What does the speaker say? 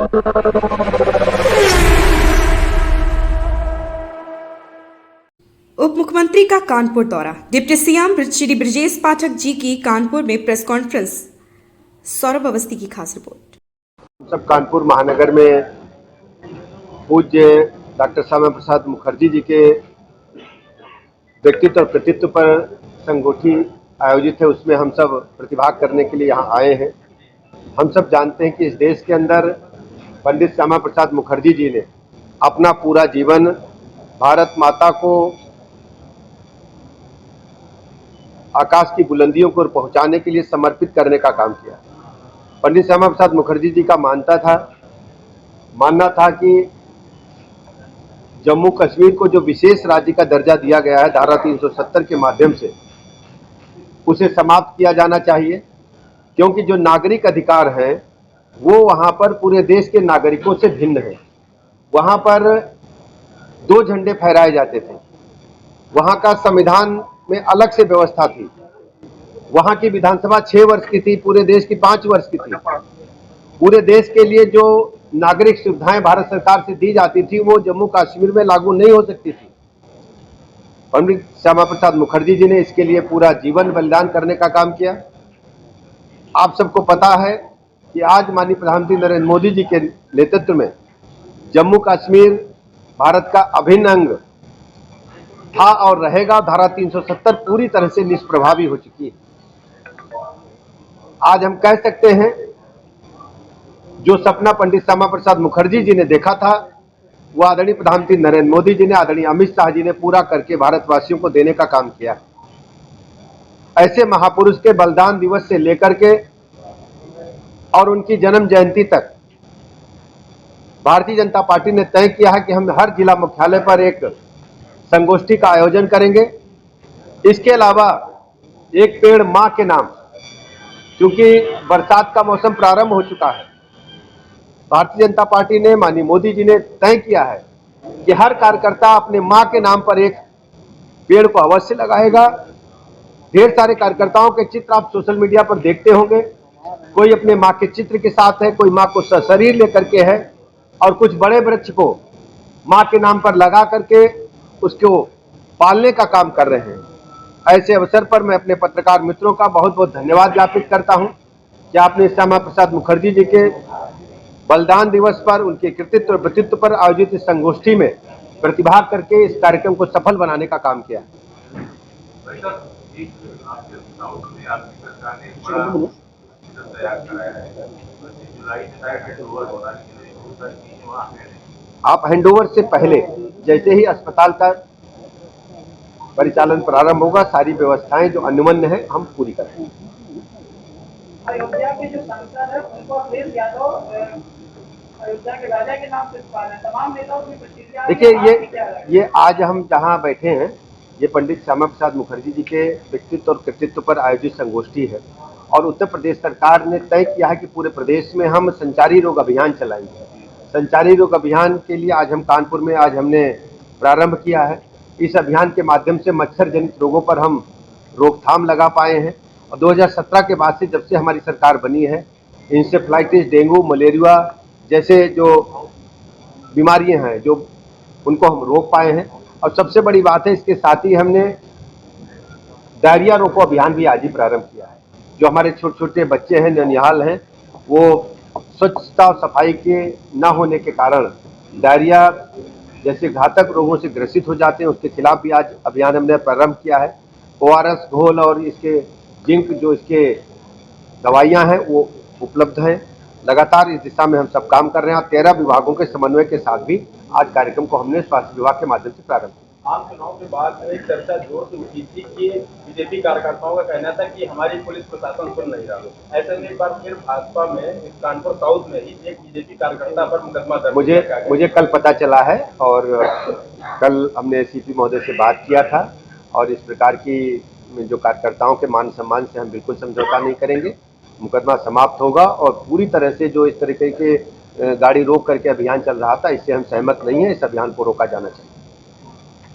उप मुख्यमंत्री का कानपुर दौरा। डिप्टी सीएम श्री ब्रजेश पाठक जी की कानपुर में प्रेस कॉन्फ्रेंस। सौरभ अवस्थी की खास रिपोर्ट। सब कानपुर महानगर में पूज्य डॉक्टर श्यामा प्रसाद मुखर्जी जी के व्यक्तित्व और कृतित्व पर संगोष्ठी आयोजित है, उसमें हम सब प्रतिभाग करने के लिए यहाँ आए हैं। हम सब जानते हैं कि इस देश के अंदर पंडित श्यामा प्रसाद मुखर्जी जी ने अपना पूरा जीवन भारत माता को आकाश की बुलंदियों को पहुंचाने के लिए समर्पित करने का काम किया। पंडित श्यामा प्रसाद मुखर्जी जी का मानना था कि जम्मू कश्मीर को जो विशेष राज्य का दर्जा दिया गया है धारा 370 के माध्यम से, उसे समाप्त किया जाना चाहिए, क्योंकि जो नागरिक अधिकार हैं वो वहां पर पूरे देश के नागरिकों से भिन्न है। वहां पर 2 झंडे फहराए जाते थे, वहां का संविधान में अलग से व्यवस्था थी, वहां की विधानसभा 6 वर्ष की थी, पूरे देश की 5 वर्ष की थी। पूरे देश के लिए जो नागरिक सुविधाएं भारत सरकार से दी जाती थी वो जम्मू कश्मीर में लागू नहीं हो सकती थी। पंडित श्यामा प्रसाद मुखर्जी जी ने इसके लिए पूरा जीवन बलिदान करने का काम किया। आप सबको पता है कि आज माननीय प्रधानमंत्री नरेंद्र मोदी जी के नेतृत्व में जम्मू कश्मीर भारत का अभिन्न अंग था और रहेगा। धारा 370 पूरी तरह से निष्प्रभावी हो चुकी है। आज हम कह सकते हैं जो सपना पंडित श्यामा प्रसाद मुखर्जी जी ने देखा था वो आदरणीय प्रधानमंत्री नरेंद्र मोदी जी ने, आदरणीय अमित शाह जी ने पूरा करके भारतवासियों को देने का काम किया। ऐसे महापुरुष के बलिदान दिवस से लेकर के और उनकी जन्म जयंती तक भारतीय जनता पार्टी ने तय किया है कि हम हर जिला मुख्यालय पर एक संगोष्ठी का आयोजन करेंगे। इसके अलावा एक पेड़ मां के नाम, क्योंकि बरसात का मौसम प्रारंभ हो चुका है, भारतीय जनता पार्टी ने, माननीय मोदी जी ने तय किया है कि हर कार्यकर्ता अपने मां के नाम पर एक पेड़ को अवश्य लगाएगा। ढेर सारे कार्यकर्ताओं के चित्र आप सोशल मीडिया पर देखते होंगे, कोई अपने मां के चित्र के साथ है, कोई मां को सशरीर लेकर के है और कुछ बड़े वृक्ष को मां के नाम पर लगा करके उसको पालने का काम कर रहे हैं। ऐसे अवसर पर मैं अपने पत्रकार मित्रों का बहुत बहुत धन्यवाद ज्ञापित करता हूं कि आपने श्यामा प्रसाद मुखर्जी जी के बलिदान दिवस पर, उनके कृतित्व और व्यक्तित्व पर आयोजित इस संगोष्ठी में प्रतिभाग करके इस कार्यक्रम को सफल बनाने का काम किया। आप हैंडओवर से पहले जैसे ही अस्पताल का परिचालन प्रारंभ होगा, सारी व्यवस्थाएं जो अन्योन्य है हम पूरी करेंगे। अयोध्या के जो सांसद है उनको अखिलेश यादव अयोध्या के राजा के नाम से पुकार हैं। तमाम नेताओं की प्रतिक्रिया। देखिए ये आज हम जहां बैठे हैं ये पंडित श्यामा प्रसाद मुखर्जी जी के व्यक्तित्व और कृतित्व पर आयोजित संगोष्ठी है और उत्तर प्रदेश सरकार ने तय किया है कि पूरे प्रदेश में हम संचारी रोग अभियान चलाएंगे। संचारी रोग अभियान के लिए आज हम कानपुर में हमने प्रारंभ किया है। इस अभियान के माध्यम से मच्छर जनित रोगों पर हम रोकथाम लगा पाए हैं और 2017 के बाद से जब से हमारी सरकार बनी है इंसेफ्लाइटिस, डेंगू, मलेरिया जैसे जो बीमारियां हैं जो उनको हम रोक पाए हैं। और सबसे बड़ी बात है, इसके साथ ही हमने डायरिया रोको अभियान भी आज ही प्रारंभ किया है। जो हमारे छोटे छोटे बच्चे हैं, ननिहाल हैं, वो स्वच्छता और सफाई के न होने के कारण डायरिया जैसे घातक रोगों से ग्रसित हो जाते हैं, उसके खिलाफ भी आज अभियान हमने प्रारंभ किया है। ORS घोल और इसके जिंक जो इसके दवाइयां हैं वो उपलब्ध हैं। लगातार इस दिशा में हम सब काम कर रहे हैं। 13 विभागों के समन्वय के साथ भी आज कार्यक्रम को हमने स्वास्थ्य विभाग के माध्यम से प्रारंभ किया। आम चुनाव के बाद एक चर्चा जोर से उठी थी कि बीजेपी कार्यकर्ताओं का कहना था कि हमारी पुलिस प्रशासन सुन नहीं रहा। ऐसे में एक बार फिर भाजपा में कानपुर साउथ में ही एक बीजेपी कार्यकर्ता पर मुकदमा दर्ज मुझे कल पता चला है और कल हमने CP महोदय से बात किया था और इस प्रकार की जो कार्यकर्ताओं के मान सम्मान से हम बिल्कुल समझौता नहीं करेंगे। मुकदमा समाप्त होगा और पूरी तरह से जो इस तरीके के गाड़ी रोक करके अभियान चल रहा था इससे हम सहमत नहीं है। इस अभियान को रोका जाना चाहिए।